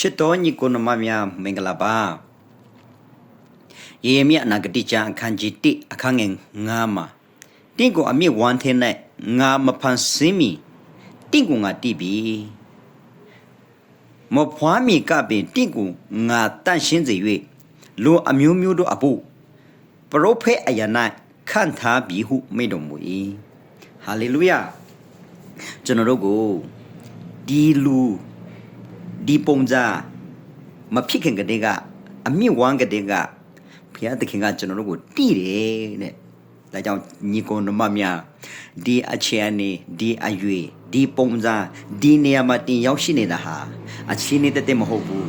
ချစ်တော်ညီကိုနမများမင်္ဂလာပါယေမြအနာဂတိကျမ်းအခန်းကြီး1အခန်းငယ်9မှာတင့်ကိုအမြင့်ဝမ်းထင်းနဲ့ငါမဖန်ဆင်းမီတင့်ကိုငါတည်ပြီမဖွားမီကပင်တင့်ကိုငါတန့်ရှင်းစေ၍လူအမျိုးမျိုးတို့အဖို့ပရောဖက်အရာ၌ခန့်ထားပြီဟုမိန့်တော်မူ၏ဟာလေလုယာကျွန်တော်တို့ကိုဒီလူဒီပုံစံမဖြစ်ခင်ကတည်းကအမြင့်ဝမ်းကတည်းကဘုရားသခင်ကကျွန်တော်တို့ကိုတည်တယ်တဲ့ဒါကြောင့်ညီကိုနမများဒီအခြေအနေဒီအရွေဒီပုံစံဒီနေရာမှာတင်ရောက်ရှိနေတာဟာအချင်းနေတဲ့မဟုတ်ဘူး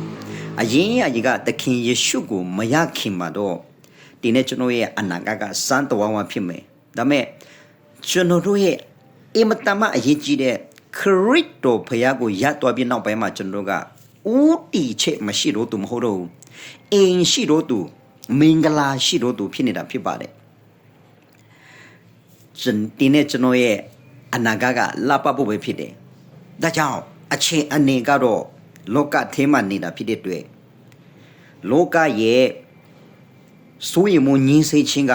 အရင်အကြီးကသခင်ယေရှုကိုမရခင်မှာတော့ဒီနေ့ကျွန်တော်ရဲ့အနာဂတ်ကစမ်းတော်ဝါဖြစ်မယ်ဒါမဲ့ကျွန်တော်တို့ရဲ့အမတမအရေးကြီးတဲ့ခရစ်တော်ဘုရားကိုရသွားပြီးနောက်ပိုင်းမှာကျွန်တော်တို့ကဦးတီချက်မရှိတော့သူမဟုတ်တော့ဘူးအင်းရှိတော့သူမင်္ဂလာရှိတော့သူဖြစ်နေတာဖြစ်ပါတယ်ဒီနေ့ကျွန်တော်ရဲ့အနာဂတ်ကလာပဖို့ပဲဖြစ်တယ်ဒါကြောင့်အချိန်အနေကတော့လောကထဲမှာနေတာဖြစ်တဲ့အတွက်လောကရဲ့ဆိုရင်မငင်းစိတ်ချင်းက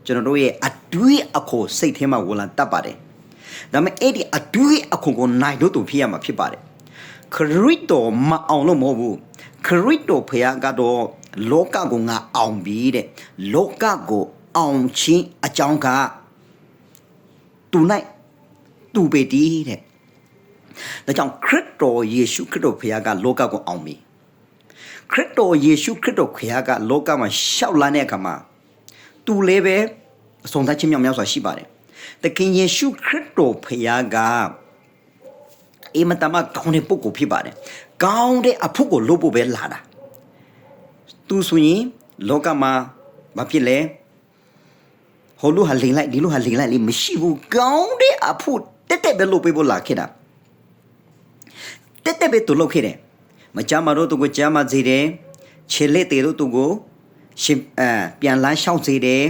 ကျွန်တော်တို့ရဲ့အတွေးအခေါ်စိတ်ထဲမှာဝင်လာတတ်ပါတယ်ဒါပေမဲ့အဲ့ဒီအတွေးအခေါ်ကိုနိုင်လို့သူဖြစ်ရမှာဖြစ်ပါတယ်ခရစ်တော်မအောင်လို့မဟုတ်ဘူးခရစ်တော်ဖခင်ကတော့လောကကိုငါအောင်ပြီတဲ့လောကကိုအောင်ခြင်းအကြောင်းကသူ၌သူပဲတည်းတဲ့ဒါကြောင့်ခရစ်တော်ယေရှုခရစ်တော်ဖခင်ကလောကကိုအောင်ပြီခရစ်တော်ယေရှုခရစ်တော်ဖခင်ကလောကမှာရှောက်လာတဲ့အခါမှာသူလည်းပဲအဆုံးသတ်ခြင်းမြောက်များစွာရှိပါတယ်သခင်ယေရှုခရစ်တော်ဖခင်ကအမတမကောင်းတဲ့ပုဂ္ဂိုလ်ဖြစ်ပါတယ်ကောင်းတဲ့အဖို့ကိုလုပ်ဖို့ပဲလာတာသူဆိုရင်လောကမှာမဖြစ်လဲဟိုလူဟာလိန်လိုက်ဒီလူဟာလိန်လိုက်လေမရှိဘူးကောင်းတဲ့အဖို့တက်ပဲလုပ်ပေးဖို့လာခဲ့တာတက်ပဲသူလုပ်ခဲ့တယ်မကြမ်းမတော့သူကိုကြမ်းမစေတယ်ခြေလက်တေတို့သူကိုရှင်ပြန်လန်းရှောက်စေတယ်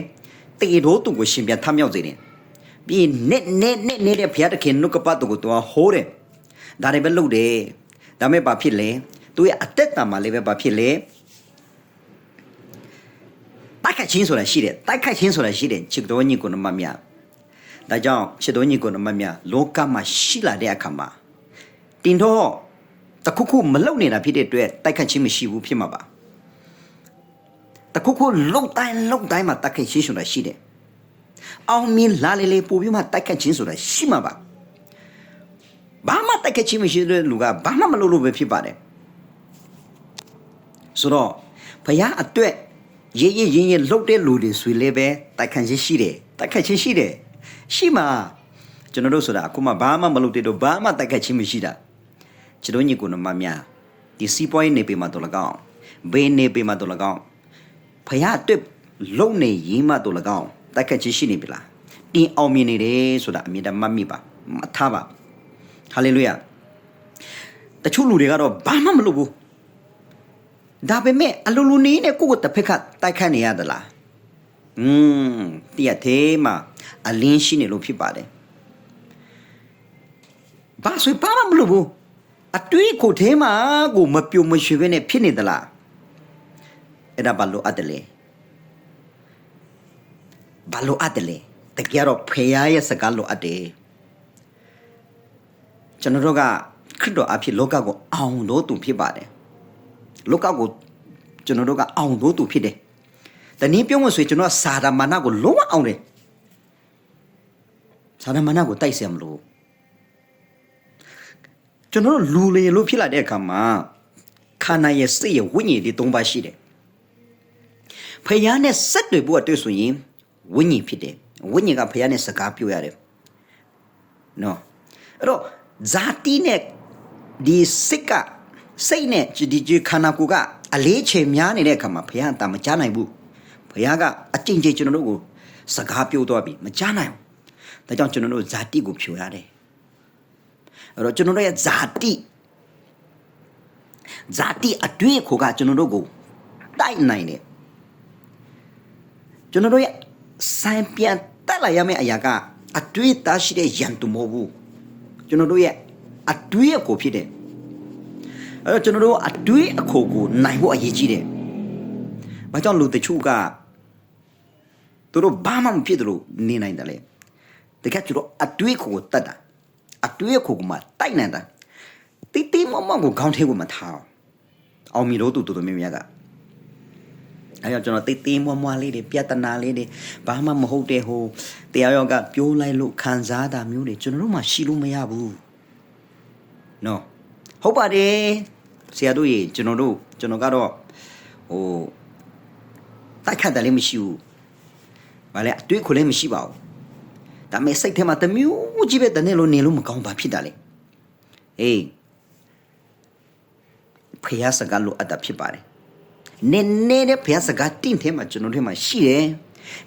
တေတို့သူကိုရှင်ပြန်ထမြောက်စေတယ်ပြီးနေတဲ့ဘုရားသခင်နှုတ်ကပတ်တော်ကိုသူဟိုးတယ်ဒါတွေပဲလုပ်တယ်ဒါမဲ့ဘာဖြစ်လဲသူရဲ့အသက်တာမှာလည်းပဲဘာဖြစ်လဲတိုက်ခိုက်ခြင်းဆိုတာရှိတယ်တိုက်ခိုက်ခြင်းဆိုတာရှိတယ်ချစ်တော်ညီကိုနမမြဒါကြောင့်ချစ်တော်ညီကိုနမမြလောကမှာရှိလာတဲ့အခါမှာတင်တော့တခုခုမလုပ်နေတာဖြစ်တဲ့အတွက်တိုက်ခိုက်ခြင်းမရှိဘူးဖြစ်မှာပါတခုခုလုံတိုင်းမှာတိုက်ခိုက်ခြင်းဆိုတာရှိတယ်အောင်မြင်လာလေပို့ပြီးမှတိုက်ခိုက်ခြင်းဆိုတာရှိမှာပါဘာမှတိုက်ခိုက်ခြင်းမရှိတဲ့လူကဘာမှမလုပ်လို့ပဲဖြစ်ပါတယ်ဆိုတော့ဘုရားအတွက်ရင်လှုပ်တဲ့လူတွေဆိုလည်းပဲတိုက်ခိုက်ခြင်းရှိတယ်တိုက်ခိုက်ခြင်းရှိတယ်ရှိမှာကျွန်တော်တို့ဆိုတာအခုမှဘာမှမလုပ်တဲ့တော့ဘာမှတိုက်ခိုက်ခြင်းမရှိတာကျွန်တော်ညီကိုနမများဒီစီးပွားရေးနေပေမှာတော့၎င်းဘေးနေပေမှာတော့၎င်းဘုရားအတွက်လုံနေရေးမှတော့၎င်းတိုက်ခိုက်ခြင်းရှိနေပြီလားတင်းအောင်မြင်နေတယ်ဆိုတာအမြဲတမ်းမှတ်မိပါမထားပါဟာလေလုယာတချို့လူတွေကတော့ဘာမှမလုပ်ဘူးဒါပေမဲ့အလိုလိုနေနဲ့ကိုယ့်ကိုတစ်ဖက်ကတိုက်ခတ်နေရသလားတရားသေးမှာအလင်းရှိနေလို့ဖြစ်ပါတယ်ဘာဆိုဘာမှမလုပ်ဘူးအတွေးကိုသေးမှာကိုမပြုံမရွှေပဲနဲ့ဖြစ်နေသလားအဲ့ဒါဘာလို့အပ်တယ်လဲဘာလို့အပ်တယ်လဲတကယ်တော့ဖခင်ရဲ့စကားလို့အပ်တယ်ကျွန်တော်တို့ကခရစ်တော်အဖြစ်လောကကိုအောင်လို့သူဖြစ်ပါတယ်လောကကိုကျွန်တော်တို့ကအောင်လို့သူဖြစ်တယ်တနည်းပြောမှဆိုရင်ကျွန်တော်ကစာရမဏကိုလုံးဝအောင်တယ်စာရမဏကိုတိုက်เสียမလို့ကျွန်တော်တို့လူလေလို့ဖြစ်လာတဲ့အခါမှာခန္ဓာရဲ့စိတ်ရဲ့ဝိညာဉ်ဒီ၃ပါးရှိတယ်ဖခင်နဲ့ဆက်တွေ့ဖို့အတွက်ဆိုရင်ဝိညာဉ်ဖြစ်တယ်ဝိညာဉ်ကဖခင်နဲ့စကားပြောရတယ်နော်အဲ့တော့ဇာတိနဲ့ဒီစိတ်နဲ့ဒီခန္ဓာကိုယ်ကအလေးချိန်များနေတဲ့အခါမှာဘုရားအတမကြားနိုင်ဘူးဘုရားကအကျင့်ချင်းကျွန်တော်တို့ကိုစကားပြောတော့ပြီမကြားနိုင်ဘူးဒါကြောင့်ကျွန်တော်တို့ဇာတိကိုဖြိုရတယ်အဲ့တော့ကျွန်တော်တို့ရဲ့ဇာတိအတွေ့အခေါ်ကကျွန်တော်တို့ကိုတိုက်နိုင်တယ်ကျွန်တော်တို့ရဲ့ဆိုင်ပြန်တက်လာရမယ့်အရာကအတွေ့အသားရှိတဲ့ယံသူမဟုတ်ဘူးကျွန်တော်တို့ရဲ့အတွေ့အခေါ်ဖြစ်တယ် ကျွန်တော်တို့အတွေးအခိုကိုနိုင်ဖို့အရေးကြီးတယ်။ဘာကြောင့်လူတချို့ကသူတို့ဘာမှမဖြစ်တယ်လို့နေနိုင်တယ်လေ။တကယ်ကျွန်တော်အတွေးအခိုကိုတတ်တာအတွေးအခိုကိုမှတိုက်နိုင်တာတိတိမမကိုခေါင်းထဲကိုမထားအောင်မီလို့တူတူမြင်မြတ်ကအဲ့တော့ကျွန်တော်တိတ်သေးမွားမွားလေးတွေပြဿနာလေးတွေဘာမှမဟုတ်တဲ့ဟိုတရားရောကပြိုးလိုက်လို့ခံစားတာမျိုးတွေကျွန်တော်တို့မှရှိလို့မရဘူးနော်ဟုတ်ပါတယ်ဆရာတို့ရေကျွန်တော်ကတော့ဟိုတိုက်ခတ်တယ်လည်းမရှိဘူးဘာလဲအတွေ့ခွလည်းမရှိပါဘူးဒါပေမဲ့စိတ်ထဲမှာတမျိုးကြီးပဲတနေ့လို့နေလို့မကောင်းပါဖြစ်တာလေအေးဖျားစကားလို့အပ်တာဖြစ်ပါတယ်နေနေတဲ့ဖျားစကားတင်းထဲမှာကျွန်တော်ထဲမှာရှိတယ်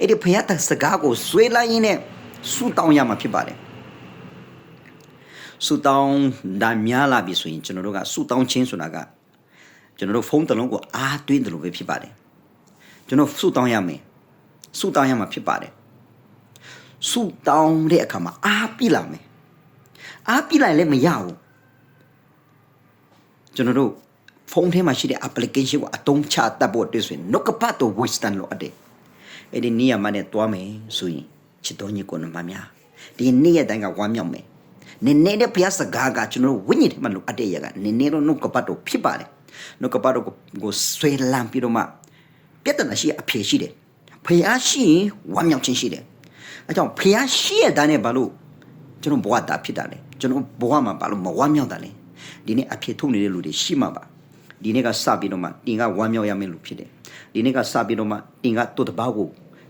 အဲ့ဒီဖျားစကားကိုဆွေးလိုက်ရင်းနဲ့ဆူတောင်းရမှာဖြစ်ပါတယ်ဆူတောင်းဒါများလာပြီဆိုရင်ကျွန်တော်တို့ကဆူတောင်းချင်းဆိုတာကကျွန်တော်တို့ဖုန်းတစ်လုံးကိုအားသွင်းတယ်လို့ပဲဖြစ်ပါတယ်ကျွန်တော်ဆူတောင်းရမယ်ဆူတောင်းရမှာဖြစ်ပါတယ်ဆူတောင်းတဲ့အခါမှာအားပြလာမယ်အားပြလိုက်လည်းမရဘူးကျွန်တော်တို့ဖုန်းထဲမှာရှိတဲ့ application ကိုအသုံးချတတ်ဖို့အတွက်ဆိုရင်နှုတ်ကပတ်တော် wisdom လို့အပ်တယ်အဲ့ဒီနေရာမှာနဲ့တွားမယ်ဆိုရင်ချစ်တော်ညီကိုနမများဒီနေ့ရက်တိုင်းကဝမ်းမြောက်မယ်နည်းနည်းတဲ့ဘုရားစကားကကျွန်တော်ဝိညာဉ်ထဲမှာလို့အပ်တဲ့ရကနည်းနည်းတော့နှုတ်ကပတ်တော်ဖြစ်ပါတယ်နှုတ်ကပတ်တော်ကိုဆွဲလန်းပြီးတော့မှပြဿနာရှိအဖြေရှိတယ်ဘုရားရှိရင်ဝမ်းမြောက်ခြင်းရှိတယ်အဲကြောင့်ဘုရားရှိရတဲ့နဲ့ဘာလို့ကျွန်တော်ဘဝတာဖြစ်တာလဲကျွန်တော်ဘဝမှာဘာလို့မဝမ်းမြောက်တာလဲဒီနေ့အဖြေထုတ်နေတဲ့လူတွေရှိမှာပါဒီနေ့ကစပြီးတော့မှတင်ကဝမ်းမြောက်ရမယ်လို့ဖြစ်တယ်ဒီနေ့ကစပြီးတော့မှတင်ကတုတ်တပောက်ကို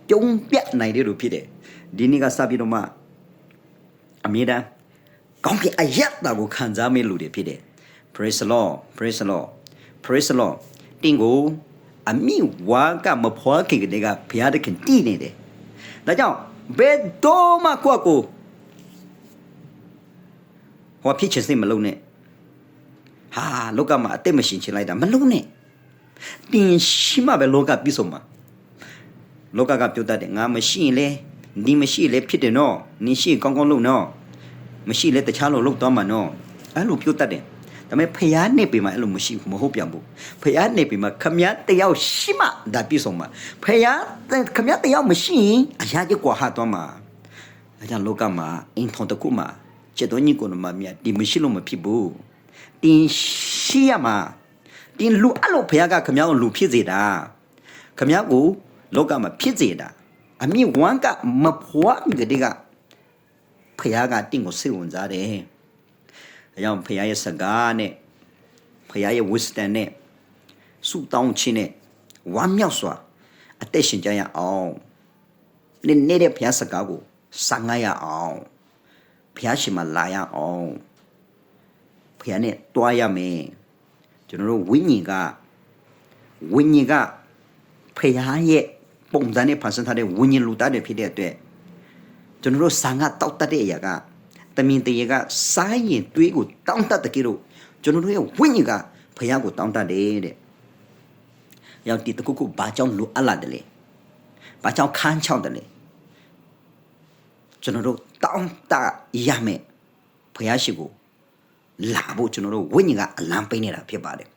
ပြုံးပြတ်နိုင်တယ်လို့ဖြစ်တယ်ဒီနေ့ကစပြီးတော့မှအမြဲတမ်းကောင်းကင်အယက်တာကိုခံစားမယ်လို့ဖြစ်တယ် praise the lord praise the lord praise the lord တင်ကိုအမိဝါကမဖွားခင်ကတည်းကဘုရားသခင်တည်နေတယ်ဒါကြောင့်ဘယ်တော့မှကိုယ့်ကိုဟောဖြစ်ချင်စိတ်မလုံးနဲ့ဟာလောကမှာအသက်မရှင်ချင်လိုက်တာမလုံးနဲ့တင်ရှိမှပဲလောကပြည့်စုံမှာလောကကပြောတတ်တယ်ငါမရှိရင်လေဒီမရှိလေဖြစ်တယ်နော်နင်ရှိကောင်းကောင်းလုပ်နော်မရှိလေတခြားလို့လုပ်သွားမှာနော်အဲ့လိုပြောတတ်တယ်ဒါပေမဲ့ဖျားနေပြီမှာအဲ့လိုမရှိဘူးမဟုတ်ပြန်ဘူးဖျားနေပြီမှာခမည်းတယောက်ရှိမှဒါပြည့်စုံမှာဖျားခမည်းတယောက်မရှိရင်အရာကြီးကွာဟသွားမှာအဲကြောင့်လောကမှာအင်ထုံတခုမှာချက်တော်ညီကိုနမမြတ်ဒီမရှိလို့မဖြစ်ဘူးတင်ရှိရမှာတင်လူအဲ့လိုဖျားကခမည်းကိုလူဖြစ်စေတာခမည်းကိုလောကမှာဖြစ်စေတာအမိဝမ်းကမဖွားကတည်းကဖျားကတင်ကိုစိတ်ဝင်စားတယ်အကြောင်းဖျားရဲ့စကားနဲ့ဖျားရဲ့ wisdom နဲ့ဆုတောင်းခြင်းနဲ့ဝမ်းမြောက်စွာအသက်ရှင်ကြရအောင်နေတဲ့ဖျားစကားကိုစငါရအောင်ဖျားရှင်မှာလာရအောင်ဖျားနဲ့တွားရမယ်ကျွန်တော်တို့ဝိညာဉ်ကဖျားရဲ့ပုံစံနဲ့ဖန်ဆင်းထားတဲ့ဝိညာဉ်လူသားတွေဖြစ်တဲ့အတွက်ကျွန်တော်တို့စံကတောက်တတ်တဲ့အရာကတမင်တရေကစားရင်တွေးကိုတောင်းတတ်တဲ့ကိလို့ကျွန်တော်တို့ရဲ့ဝိညာဉ်ကဖျားကိုတောင်းတတ်တယ်တဲ့။ရောက်ဒီတခုခုဘာကြောင့်လိုအပ်လာတယ်လဲ။ဘာကြောင့်ခန်းချောက်တယ်လဲ။ကျွန်တော်တို့တောင်းတရမယ်ဖျားရှိကိုလာဖို့ကျွန်တော်တို့ဝိညာဉ်ကအလံပေးနေတာဖြစ်ပါတယ်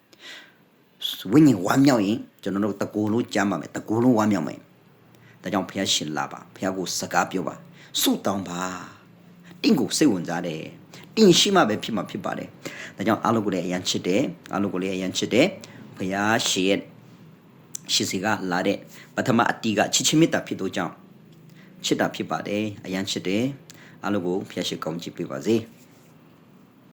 ။ဝိညာဉ်ဝမ်းမြောက်ရင်ကျွန်တော်တို့တကူလုံးကြမ်းပါမယ်တကူလုံးဝမ်းမြောက်မယ်။ဒါကြောင့်ဖျားရှင်လာပါဖျားကိုစကားပြောပါဆုတောင်းပါတင်ကိုစိတ်ဝင်စားတယ်တင်ရှိမှပဲဖြစ်မှာဖြစ်ပါတယ်ဒါကြောင့်အားလုံးကိုလည်းအရန်ချစ်တယ်ဘုရားရှင်ရဲ့ရှိစီကလာတဲ့ပထမအတီးကချစ်ချင်းမေတ္တာဖြစ်သောကြောင့်ချစ်တာဖြစ်ပါတယ်အရန်ချစ်တယ်အားလုံးကိုဘုရားရှင်ကောင်းချီးပေးပါစေ